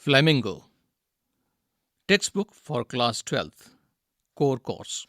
Flamingo. Textbook for Class 12th. Core Course.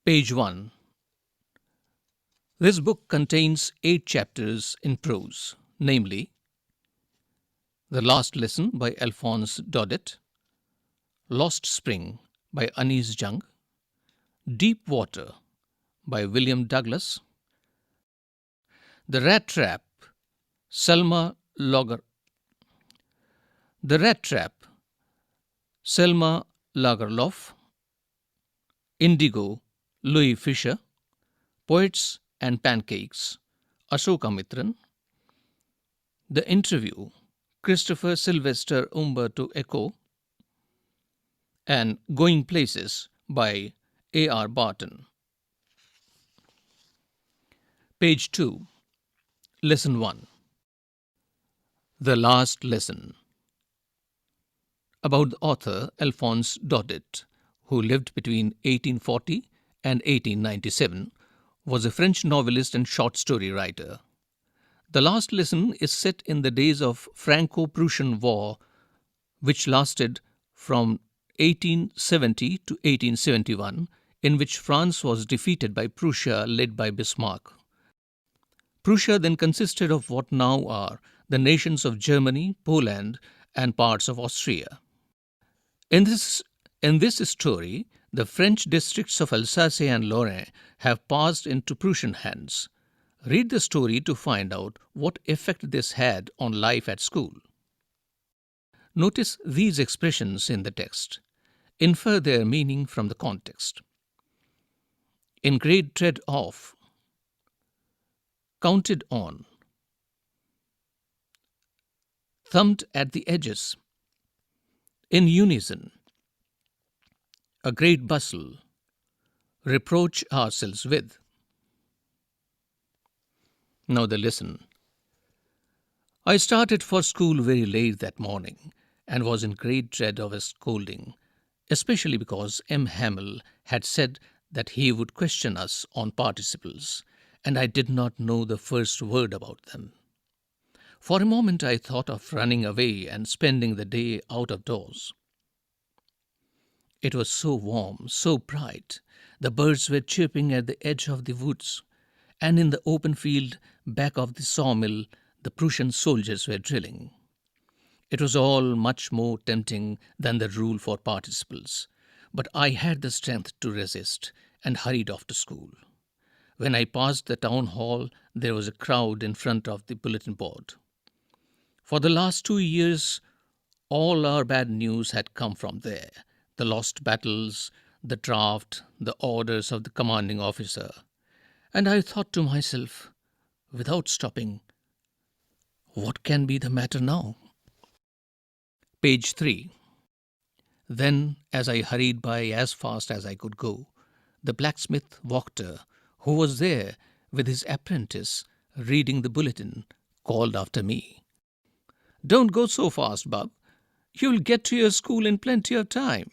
Page 1. This book contains 8 chapters in prose, namely The Last Lesson by Alphonse Daudet, Lost Spring by Anis Jung, Deep Water by William Douglas, The Rat Trap, Selma Lager, The Rat Trap, Selma Lagerlof, Indigo, Louis Fisher, Poets and Pancakes, Ashoka Mitran, The Interview, Christopher Sylvester Umberto Eco, and Going Places by A. R. Barton. Page 2. Lesson 1. The Last Lesson. About the author Alphonse Daudet, who lived between 1840 and 1897, was a French novelist and short story writer. The Last Lesson is set in the days of Franco-Prussian War, which lasted from 1870 to 1871, in which France was defeated by Prussia, led by Bismarck. Prussia then consisted of what now are the nations of Germany, Poland, and parts of Austria. In this story, the French districts of Alsace and Lorraine have passed into Prussian hands. Read the story to find out what effect this had on life at school. Notice these expressions in the text. Infer their meaning from the context. In great dread of, counted on, thumped at the edges, in unison, a great bustle, reproach ourselves with. Now the lesson. I started for school very late that morning and was in great dread of a scolding, especially because M. Hamel had said that he would question us on participles, and I did not know the first word about them. For a moment I thought of running away and spending the day out of doors. It was so warm, so bright. The birds were chirping at the edge of the woods, and in the open field back of the sawmill the Prussian soldiers were drilling. It was all much more tempting than the rule for participles, but I had the strength to resist and hurried off to school. When I passed the town hall, there was a crowd in front of the bulletin board. For the last 2 years, all our bad news had come from there. The lost battles, the draft, the orders of the commanding officer. And I thought to myself, without stopping, what can be the matter now? Page 3. Then, as I hurried by as fast as I could go, the blacksmith Wachter, who was there with his apprentice reading the bulletin, called after me. Don't go so fast, Bub. You'll get to your school in plenty of time.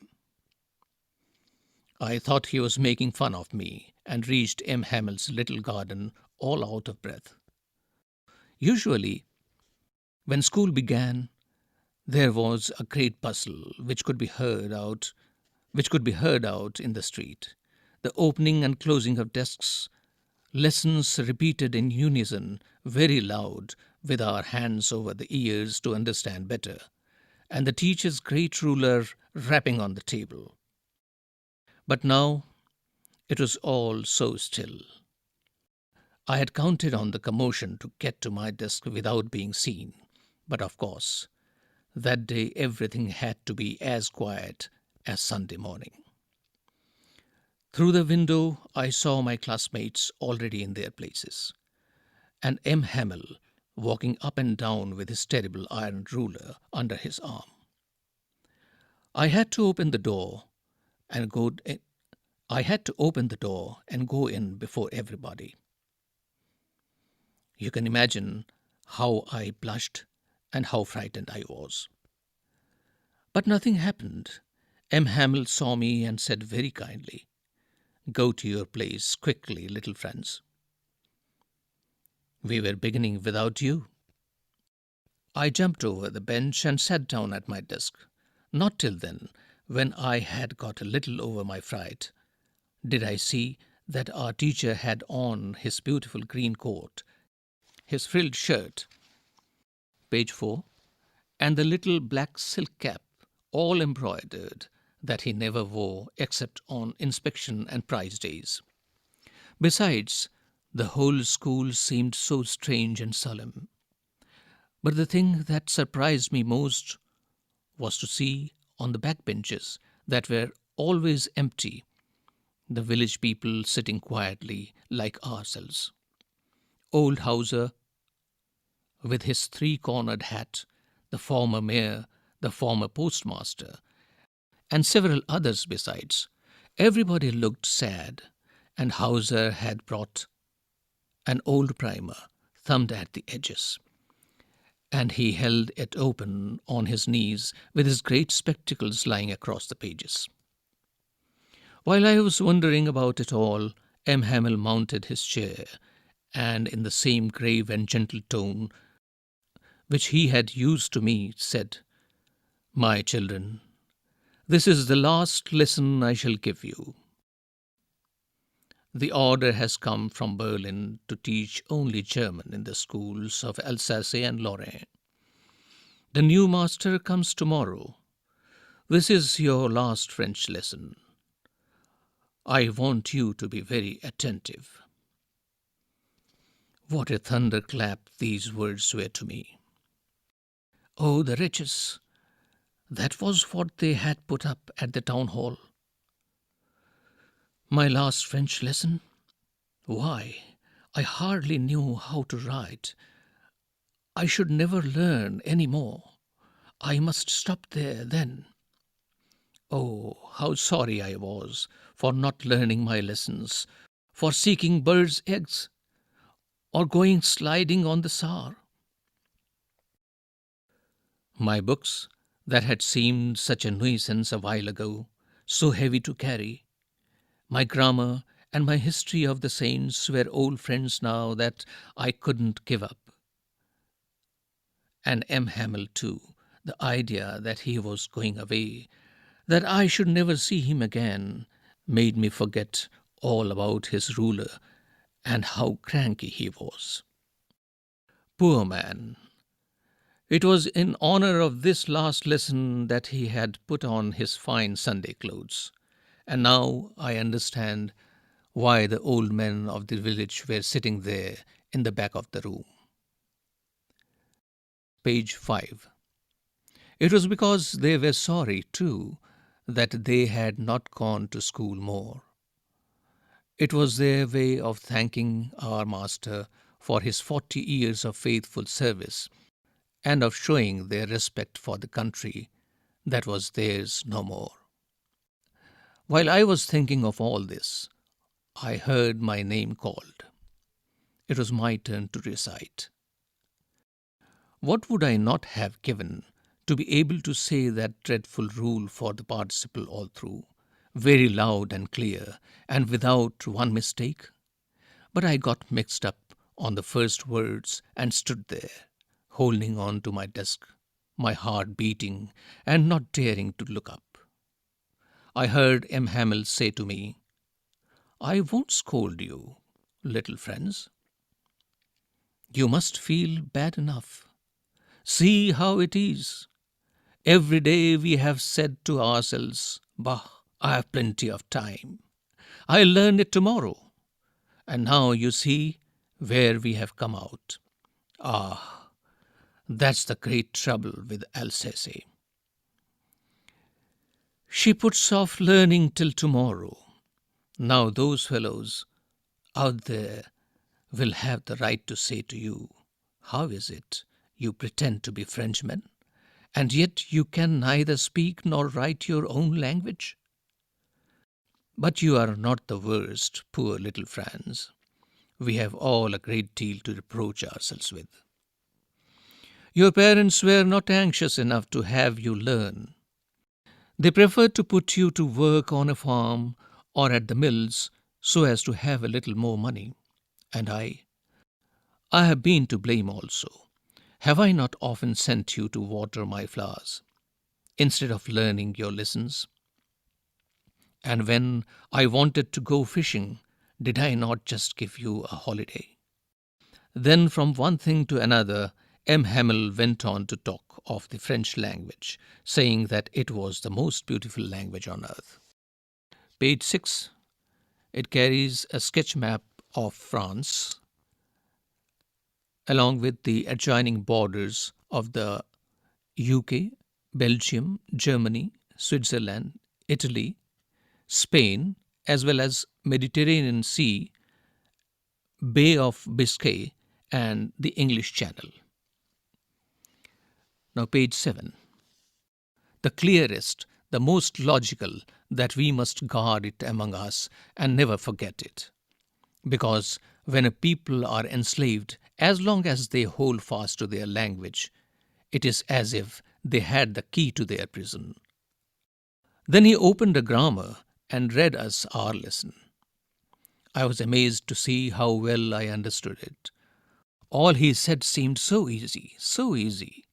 I thought he was making fun of me and reached M. Hamel's little garden all out of breath. Usually, when school began, there was a great bustle which could be heard out in the street. The opening and closing of desks, lessons repeated in unison, very loud, with our hands over the ears to understand better, and the teacher's great ruler rapping on the table. But now it was all so still. I had counted on the commotion to get to my desk without being seen, but of course, that day everything had to be as quiet as Sunday morning. Through the window, I saw my classmates already in their places, and M. Hamel walking up and down with his terrible iron ruler under his arm. I had to open the door and go in before everybody. You can imagine how I blushed and how frightened I was. But nothing happened. M. Hamel saw me and said very kindly, "Go to your place quickly, little friends. We were beginning without you." I jumped over the bench and sat down at my desk. Not till then, when I had got a little over my fright, did I see that our teacher had on his beautiful green coat, his frilled shirt, page 4, and the little black silk cap, all embroidered, that he never wore except on inspection and prize days. Besides, the whole school seemed so strange and solemn. But the thing that surprised me most was to see on the back benches that were always empty the village people sitting quietly like ourselves. Old Hauser, with his three-cornered hat, the former mayor, the former postmaster, and several others besides. Everybody looked sad, and Hauser had brought an old primer, thumbed at the edges, and he held it open on his knees with his great spectacles lying across the pages. While I was wondering about it all, M. Hamel mounted his chair, and in the same grave and gentle tone which he had used to me, said, "My children, this is the last lesson I shall give you. The order has come from Berlin to teach only German in the schools of Alsace and Lorraine. The new master comes tomorrow. This is your last French lesson. I want you to be very attentive." What a thunderclap these words were to me. Oh, the wretches! That was what they had put up at the town hall. My last French lesson? Why, I hardly knew how to write. I should never learn any more. I must stop there then. Oh, how sorry I was for not learning my lessons, for seeking birds' eggs, or going sliding on the Saar. My books, that had seemed such a nuisance a while ago, so heavy to carry, my grammar and my history of the saints were old friends now that I couldn't give up. And M. Hamel, too, the idea that he was going away, that I should never see him again, made me forget all about his ruler and how cranky he was. Poor man! It was in honor of this last lesson that he had put on his fine Sunday clothes. And now I understand why the old men of the village were sitting there in the back of the room. Page 5. It was because they were sorry, too, that they had not gone to school more. It was their way of thanking our master for his 40 years of faithful service and of showing their respect for the country that was theirs no more. While I was thinking of all this, I heard my name called. It was my turn to recite. What would I not have given to be able to say that dreadful rule for the participle all through, very loud and clear, and without one mistake? But I got mixed up on the first words and stood there, holding on to my desk, my heart beating and not daring to look up. I heard M. Hamel say to me, "I won't scold you, little friends. You must feel bad enough. See how it is. Every day we have said to ourselves, 'Bah, I have plenty of time. I'll learn it tomorrow.' And now you see where we have come out. Ah, that's the great trouble with Alsace. She puts off learning till tomorrow. Now those fellows out there will have the right to say to you, 'How is it you pretend to be Frenchmen, and yet you can neither speak nor write your own language?' But you are not the worst, poor little Franz. We have all a great deal to reproach ourselves with. Your parents were not anxious enough to have you learn. They preferred to put you to work on a farm or at the mills so as to have a little more money. And I have been to blame also. Have I not often sent you to water my flowers instead of learning your lessons? And when I wanted to go fishing, did I not just give you a holiday? Then, from one thing to another, M. Hamel went on to talk of the French language, saying that it was the most beautiful language on earth. Page 6. It carries a sketch map of France along with the adjoining borders of the UK, Belgium, Germany, Switzerland, Italy, Spain, as well as Mediterranean Sea, Bay of Biscay, and the English Channel. Now, page 7. The clearest, the most logical, that we must guard it among us and never forget it. Because when a people are enslaved, as long as they hold fast to their language, it is as if they had the key to their prison. Then he opened a grammar and read us our lesson. I was amazed to see how well I understood it. All he said seemed so easy, so easy.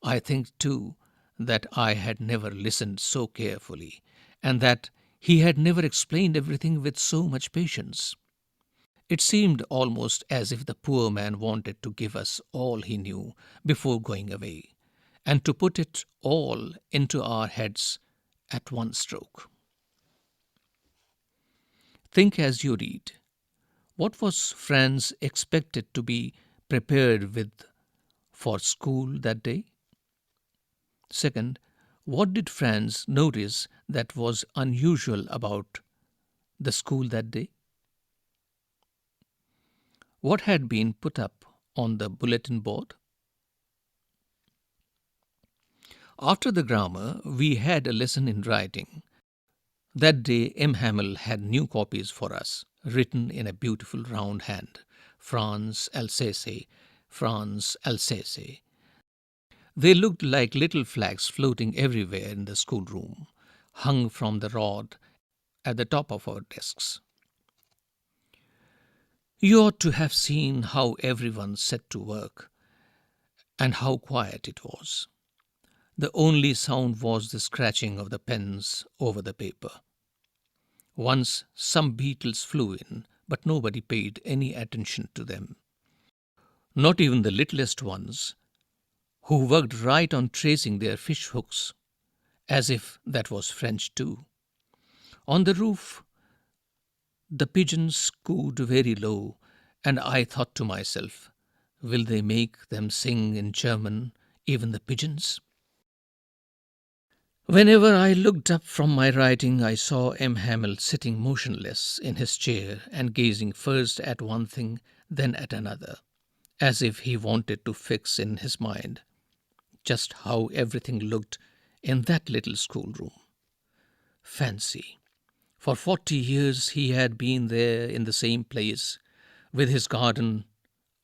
I think, too, that I had never listened so carefully, and that he had never explained everything with so much patience. It seemed almost as if the poor man wanted to give us all he knew before going away, and to put it all into our heads at one stroke. Think as you read. What was Franz expected to be prepared with for school that day? Second, what did Franz notice that was unusual about the school that day? What had been put up on the bulletin board? After the grammar, we had a lesson in writing. That day, M. Hamel had new copies for us, written in a beautiful round hand. France, Alsace, France, Alsace. They looked like little flags floating everywhere in the schoolroom, hung from the rod at the top of our desks. You ought to have seen how everyone set to work, and how quiet it was. The only sound was the scratching of the pens over the paper. Once some beetles flew in, but nobody paid any attention to them. Not even the littlest ones, who worked right on tracing their fish hooks, as if that was French too. On the roof, the pigeons cooed very low, and I thought to myself, will they make them sing in German, even the pigeons? Whenever I looked up from my writing, I saw M. Hamel sitting motionless in his chair and gazing first at one thing, then at another, as if he wanted to fix in his mind just how everything looked in that little schoolroom. Fancy! For 40 years he had been there in the same place, with his garden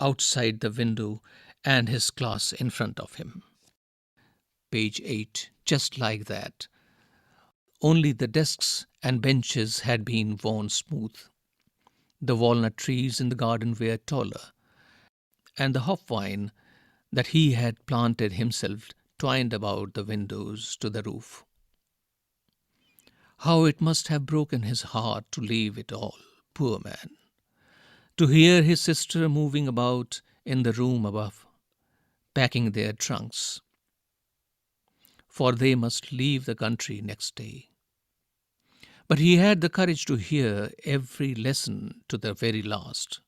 outside the window and his class in front of him. Page 8. Just like that. Only the desks and benches had been worn smooth. The walnut trees in the garden were taller, and the hop-vine that he had planted himself twined about the windows to the roof. How it must have broken his heart to leave it all, poor man. To hear his sister moving about in the room above, packing their trunks, for they must leave the country next day. But he had the courage to hear every lesson to the very last.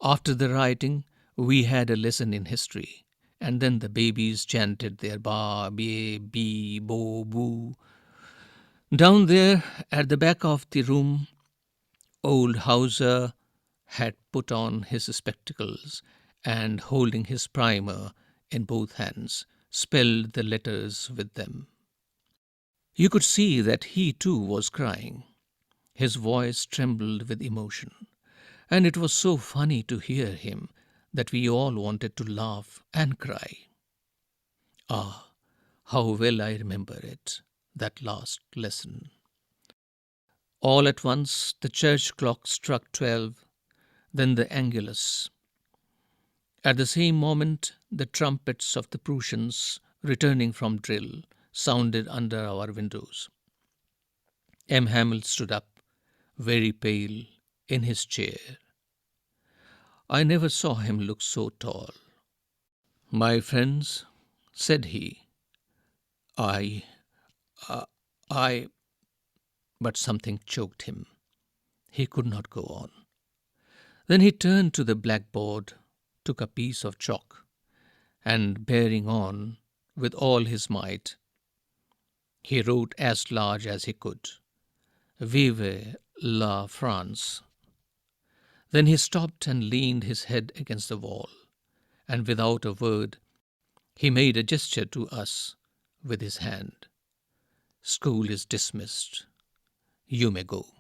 After the writing, we had a lesson in history, and then the babies chanted their ba, be, bee, bo, boo. Down there at the back of the room, old Hauser had put on his spectacles and, holding his primer in both hands, spelled the letters with them. You could see that he too was crying. His voice trembled with emotion, and it was so funny to hear him that we all wanted to laugh and cry. Ah, how well I remember it, that last lesson. All at once the church clock struck 12, then the Angelus. At the same moment, the trumpets of the Prussians, returning from drill, sounded under our windows. M. Hamill stood up, very pale, in his chair. I never saw him look so tall. "My friends," said he, I, uh, I, but something choked him. He could not go on. Then he turned to the blackboard, took a piece of chalk, and bearing on with all his might, he wrote as large as he could, "Vive la France." Then he stopped and leaned his head against the wall, and without a word he made a gesture to us with his hand. "School is dismissed. You may go."